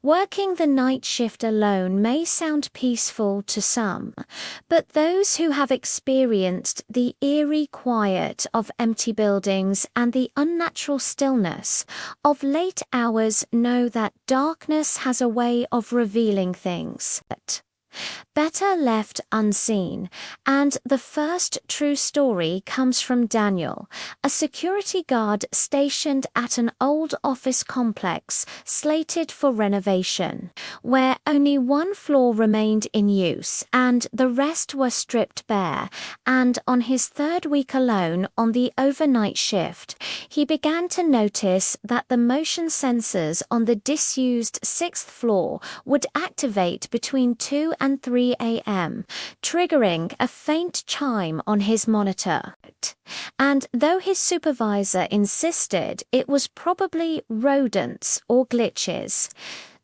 Working the night shift alone may sound peaceful to some, but those who have experienced the eerie quiet of empty buildings and the unnatural stillness of late hours know that darkness has a way of revealing things that better left unseen. And the first true story comes from Daniel, a security guard stationed at an old office complex slated for renovation, where only one floor remained in use and the rest were stripped bare. And on his third week alone on the overnight shift, he began to notice that the motion sensors on the disused sixth floor would activate between 2 and 3 a.m., triggering a faint chime on his monitor. And though his supervisor insisted it was probably rodents or glitches,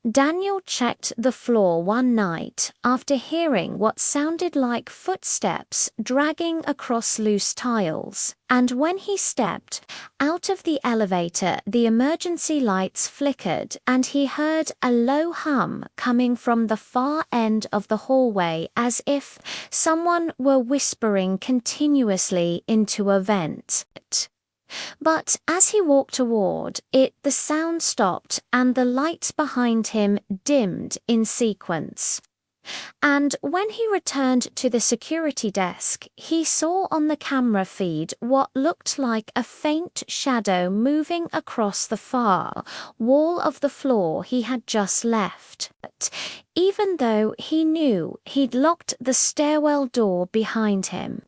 Daniel checked the floor one night after hearing what sounded like footsteps dragging across loose tiles. And when he stepped out of the elevator, the emergency lights flickered and he heard a low hum coming from the far end of the hallway, as if someone were whispering continuously into a vent. But as he walked toward it, the sound stopped and the lights behind him dimmed in sequence. And when he returned to the security desk, he saw on the camera feed what looked like a faint shadow moving across the far wall of the floor he had just left. But even though he knew he'd locked the stairwell door behind him.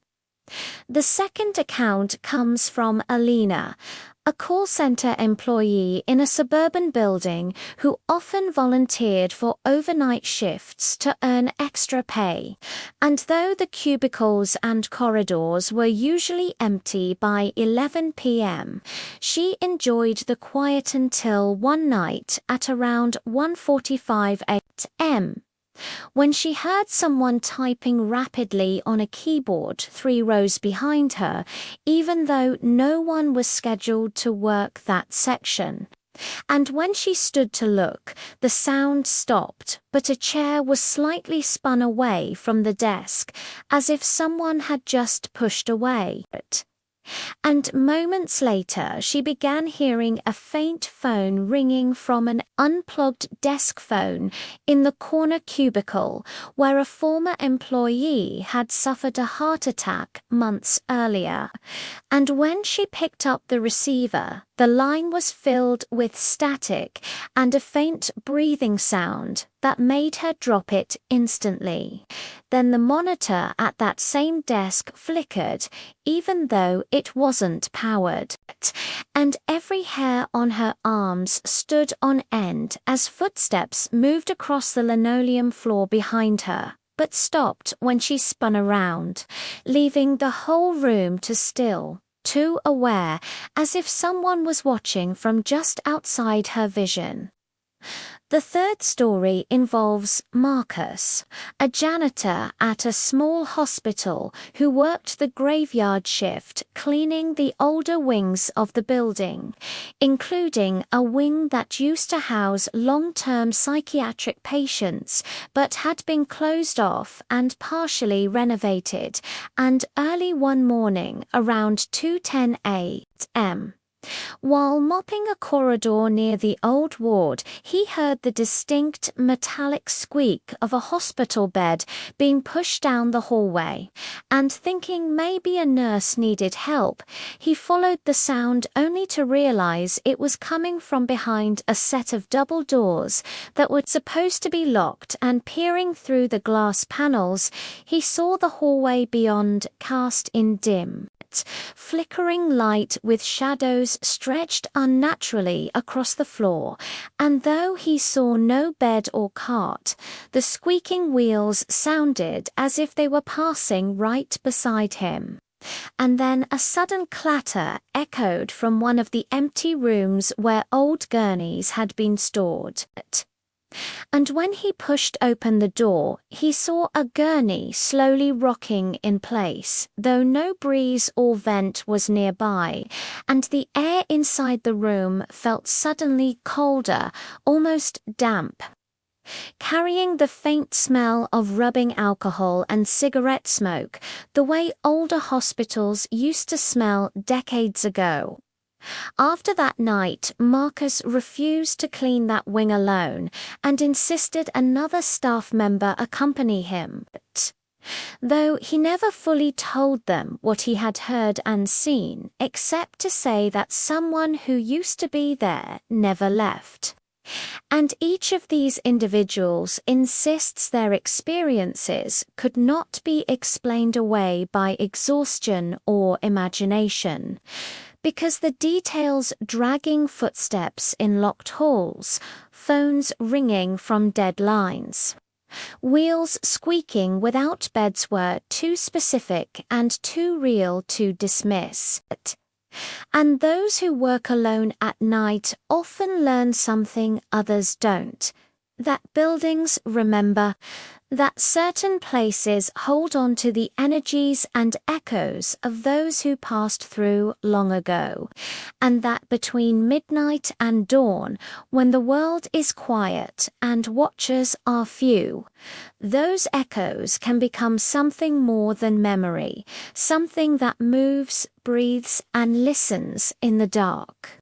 The second account comes from Alina, a call center employee in a suburban building who often volunteered for overnight shifts to earn extra pay. And though the cubicles and corridors were usually empty by 11 p.m., she enjoyed the quiet until one night at around 1:45 a.m. when she heard someone typing rapidly on a keyboard 3 rows behind her, even though no one was scheduled to work that section. And when she stood to look, the sound stopped, but a chair was slightly spun away from the desk, as if someone had just pushed away. And moments later, she began hearing a faint phone ringing from an unplugged desk phone in the corner cubicle where a former employee had suffered a heart attack months earlier. And when she picked up the receiver, the line was filled with static and a faint breathing sound that made her drop it instantly. Then the monitor at that same desk flickered, even though it wasn't powered. And every hair on her arms stood on end as footsteps moved across the linoleum floor behind her, but stopped when she spun around, leaving the whole room to still. Too aware, as if someone was watching from just outside her vision. The third story involves Marcus, a janitor at a small hospital who worked the graveyard shift cleaning the older wings of the building, including a wing that used to house long-term psychiatric patients but had been closed off and partially renovated. And early one morning around 2:10 a.m., while mopping a corridor near the old ward, he heard the distinct metallic squeak of a hospital bed being pushed down the hallway, and thinking maybe a nurse needed help, he followed the sound only to realize it was coming from behind a set of double doors that were supposed to be locked, and peering through the glass panels, he saw the hallway beyond cast in dim, flickering light with shadows stretched unnaturally across the floor, and though he saw no bed or cart, the squeaking wheels sounded as if they were passing right beside him. And then a sudden clatter echoed from one of the empty rooms where old gurneys had been stored. And when he pushed open the door, he saw a gurney slowly rocking in place, though no breeze or vent was nearby, and the air inside the room felt suddenly colder, almost damp. carrying the faint smell of rubbing alcohol and cigarette smoke, the way older hospitals used to smell decades ago. After that night, Marcus refused to clean that wing alone and insisted another staff member accompany him. Though he never fully told them what he had heard and seen, except to say that someone who used to be there never left. And each of these individuals insists their experiences could not be explained away by exhaustion or imagination, because the details: dragging footsteps in locked halls, phones ringing from dead lines, wheels squeaking without beds, were too specific and too real to dismiss. And those who work alone at night often learn something others don't: that buildings remember, that certain places hold on to the energies and echoes of those who passed through long ago, and that between midnight and dawn, when the world is quiet and watchers are few, those echoes can become something more than memory, something that moves, breathes, and listens in the dark.